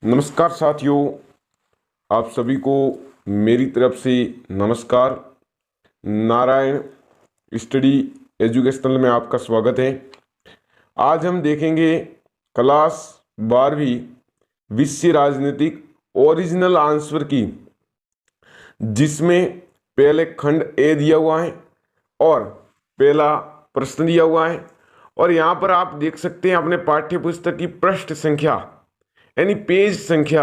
नमस्कार साथियों, आप सभी को मेरी तरफ से नमस्कार। नारायण स्टडी एजुकेशनल में आपका स्वागत है। आज हम देखेंगे क्लास 12वीं विषय राजनीतिक ओरिजिनल आंसर की, जिसमें पहले खंड ए दिया हुआ है और पहला प्रश्न दिया हुआ है। और यहाँ पर आप देख सकते हैं अपने पाठ्य पुस्तक की पृष्ठ संख्या यानी पेज संख्या,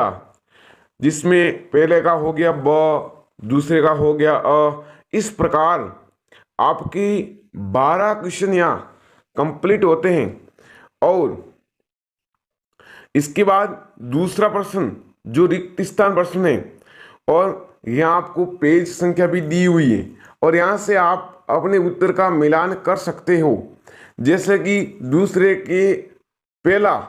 जिसमें पहले का हो गया ब, दूसरे का हो गया अ। इस प्रकार आपकी 12 क्वेश्चन यहाँ कंप्लीट होते हैं। और इसके बाद दूसरा प्रश्न जो रिक्त स्थान प्रश्न है, और यहाँ आपको पेज संख्या भी दी हुई है और यहाँ से आप अपने उत्तर का मिलान कर सकते हो। जैसे कि दूसरे के पहला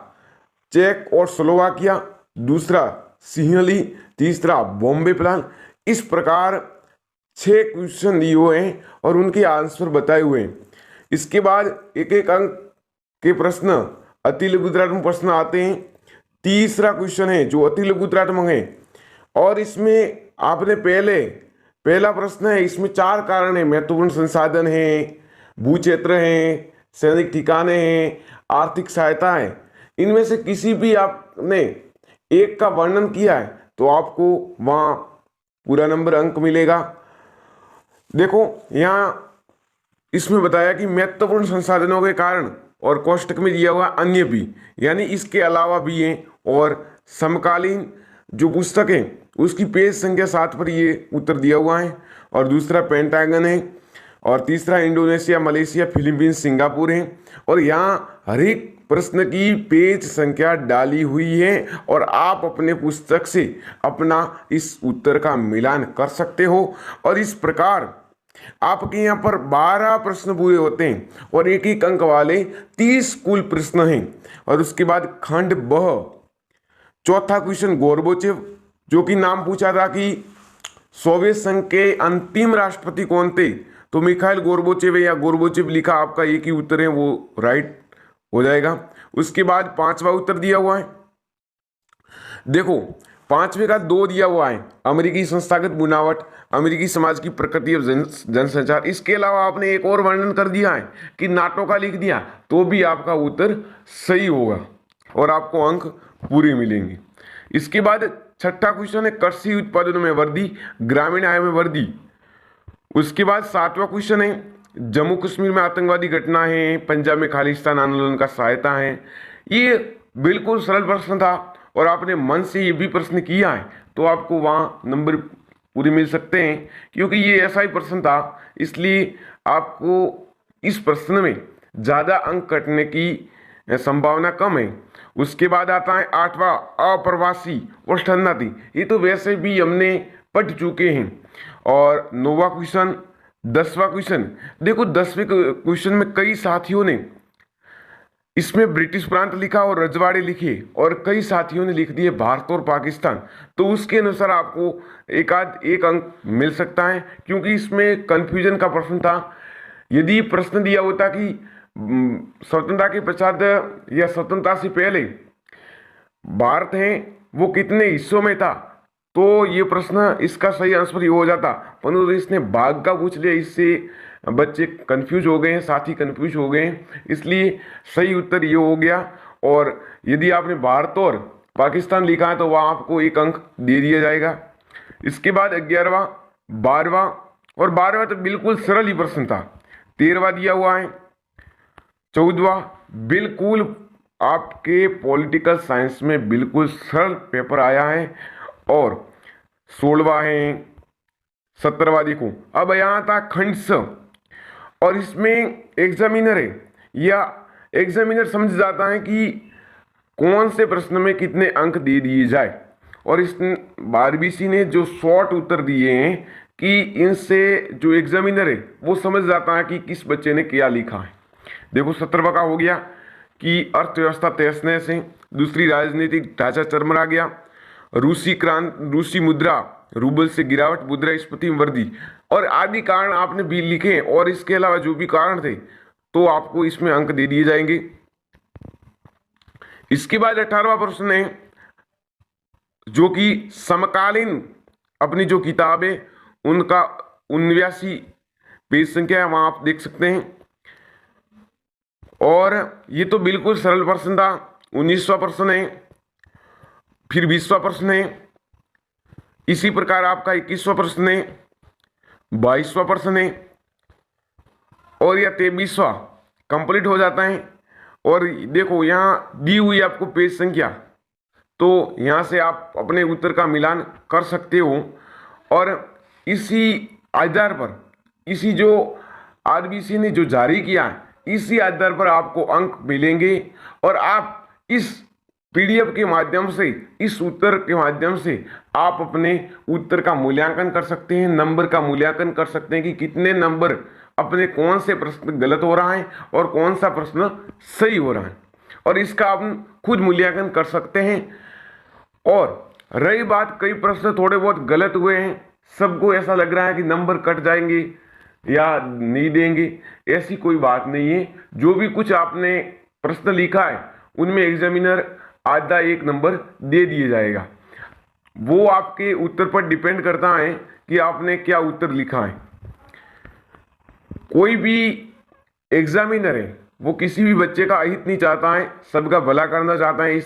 चेक और स्लोवाकिया, दूसरा सिंहली, तीसरा बॉम्बे प्लान। इस प्रकार 6 क्वेश्चन दिए हुए हैं और उनके आंसर बताए हुए हैं। इसके बाद एक एक अंक के प्रश्न अति लघुत्रात्मक प्रश्न आते हैं। तीसरा क्वेश्चन है जो अति लघुत्रात्मक है और इसमें आपने पहला प्रश्न है, इसमें 4 कारण है। महत्वपूर्ण संसाधन है, भू क्षेत्र है, सैनिक ठिकाने हैं, आर्थिक सहायता है। इनमें से किसी भी आपने एक का वर्णन किया है तो आपको वहां पूरा नंबर अंक मिलेगा। देखो यहाँ इसमें बताया कि महत्वपूर्ण संसाधनों के कारण और कोष्टक में दिया हुआ अन्य भी, यानी इसके अलावा भी हैं। और समकालीन जो पुस्तक है उसकी पेज संख्या 7 पर ये उत्तर दिया हुआ है। और दूसरा पेंटागन है और तीसरा इंडोनेशिया, मलेशिया, फिलीपींस, सिंगापुर है। और यहाँ हर एक प्रश्न की पेज संख्या डाली हुई है और आप अपने पुस्तक से अपना इस उत्तर का मिलान कर सकते हो। और इस प्रकार आपके यहाँ पर 12 प्रश्न पूरे होते हैं और एक एक अंक वाले 30 कुल प्रश्न हैं। और उसके बाद खंड ब, चौथा क्वेश्चन गोर्बाचेव, जो कि नाम पूछा था कि सोवियत संघ के अंतिम राष्ट्रपति कौन थे, तो मिखाइल गोर्बाचेव या गोर्बाचेव लिखा, आपका एक ही उत्तर है, वो राइट हो जाएगा। उसके बाद 5वां उत्तर दिया हुआ है। देखो 5वें का 2 दिया हुआ है, अमेरिकी संस्थागत बुनावट, अमेरिकी समाज की प्रकृति और जनसंचार। इसके अलावा आपने एक और वर्णन कर दिया है कि नाटो का लिख दिया, तो भी आपका उत्तर सही होगा और आपको अंक पूरे मिलेंगे। इसके बाद 6ठा क्वेश्चन है कृषि उत्पादनों में वृद्धि, ग्रामीण आय में वृद्धि। उसके बाद 7वां क्वेश्चन है जम्मू कश्मीर में आतंकवादी घटना है, पंजाब में खालिस्तान आंदोलन का सहायता है। ये बिल्कुल सरल प्रश्न था और आपने मन से ये भी प्रश्न किया है तो आपको वहाँ नंबर पूरे मिल सकते हैं, क्योंकि ये ऐसा ही प्रश्न था, इसलिए आपको इस प्रश्न में ज़्यादा अंक कटने की संभावना कम है। उसके बाद आता है 8वां अप्रवासी और शरणार्थी। ये तो वैसे भी हमने पढ़ चुके हैं। और 9वां क्वेश्चन, 10वां क्वेश्चन, देखो 10वें क्वेश्चन में कई साथियों ने इसमें ब्रिटिश प्रांत लिखा और रजवाड़े लिखे और कई साथियों ने लिख दिए भारत और पाकिस्तान, तो उसके अनुसार आपको एक अंक मिल सकता है, क्योंकि इसमें कंफ्यूजन का प्रश्न था। यदि प्रश्न दिया होता कि स्वतंत्रता के पश्चात या स्वतंत्रता से पहले भारत है वो कितने हिस्सों में था, तो ये प्रश्न इसका सही आंसर ये हो जाता, परंतु इसने भाग का पूछ लिया, इससे बच्चे कंफ्यूज हो गए हैं, साथी कंफ्यूज हो गए हैं, इसलिए सही उत्तर ये हो गया। और यदि आपने भारत और पाकिस्तान लिखा है तो वहाँ आपको एक अंक दे दिया जाएगा। इसके बाद 11वां, 12वां, और 12वां तो बिल्कुल सरल ही प्रश्न था। 13वां दिया हुआ है, 14वां बिल्कुल आपके पॉलिटिकल साइंस में बिल्कुल सरल पेपर आया है, और 16वां है, 17वां। देखो अब यहाँ था खंड स, और इसमें एग्जामिनर है या एग्जामिनर समझ जाता है कि कौन से प्रश्न में कितने अंक दे दिए जाए, और इस 12वीं ने जो शॉर्ट उत्तर दिए हैं कि इनसे जो एग्जामिनर है वो समझ जाता है कि किस बच्चे ने क्या लिखा है। देखो 17वां का हो गया कि अर्थव्यवस्था तहस नहस है, दूसरी राजनीतिक ढांचा चरमरा गया, रूसी मुद्रा रूबल से गिरावट, मुद्रास्फीति में वृद्धि, और आदि कारण आपने भी लिखे। और इसके अलावा जो भी कारण थे तो आपको इसमें अंक दे दिए जाएंगे। इसके बाद 18वां प्रश्न है जो कि समकालीन अपनी जो किताब है उनका 79 पेज संख्या है, वहां आप देख सकते हैं। और ये तो बिल्कुल सरल प्रश्न था। 19वां प्रश्न है, फिर 20वां प्रश्न है, इसी प्रकार आपका 21वां प्रश्न है, 22वां प्रश्न है और यह 23वां कंप्लीट हो जाता है। और देखो यहाँ दी हुई आपको पेज संख्या, तो यहाँ से आप अपने उत्तर का मिलान कर सकते हो। और इसी आधार पर, इसी जो आरबीसी ने जो जारी किया है, इसी आधार पर आपको अंक मिलेंगे और आप इस पीडीएफ के माध्यम से, इस उत्तर के माध्यम से आप अपने उत्तर का मूल्यांकन कर सकते हैं, नंबर का मूल्यांकन कर सकते हैं कि कितने नंबर अपने कौन से प्रश्न गलत हो रहा है और कौन सा प्रश्न सही हो रहा है, और इसका आप खुद मूल्यांकन कर सकते हैं। और रही बात, कई प्रश्न थोड़े बहुत गलत हुए हैं, सबको ऐसा लग रहा है कि नंबर कट जाएंगे या नहीं देंगे, ऐसी कोई बात नहीं है। जो भी कुछ आपने प्रश्न लिखा है उनमें एग्जामिनर आधा 1 नंबर दे दिया जाएगा। वो आपके उत्तर पर डिपेंड करता है कि आपने क्या उत्तर लिखा है। कोई भी एग्जामिनर है वो किसी भी बच्चे का अहित नहीं चाहता है, सबका भला करना चाहता है।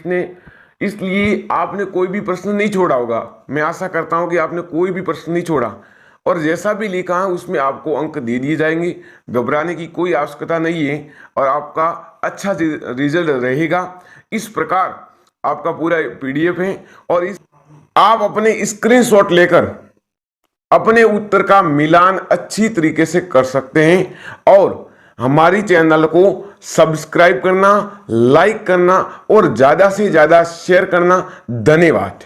इसलिए आपने कोई भी प्रश्न नहीं छोड़ा होगा। मैं आशा करता हूं कि आपने कोई भी प्रश्न नहीं छोड़ा, और जैसा भी लिखा है उसमें आपको अंक दे दिए जाएंगे। घबराने की कोई आवश्यकता नहीं है और आपका अच्छा रिजल्ट रहेगा। इस प्रकार आपका पूरा पीडीएफ है और आप अपने स्क्रीनशॉट लेकर अपने उत्तर का मिलान अच्छी तरीके से कर सकते हैं। और हमारी चैनल को सब्सक्राइब करना, लाइक करना और ज़्यादा से ज़्यादा शेयर करना। धन्यवाद।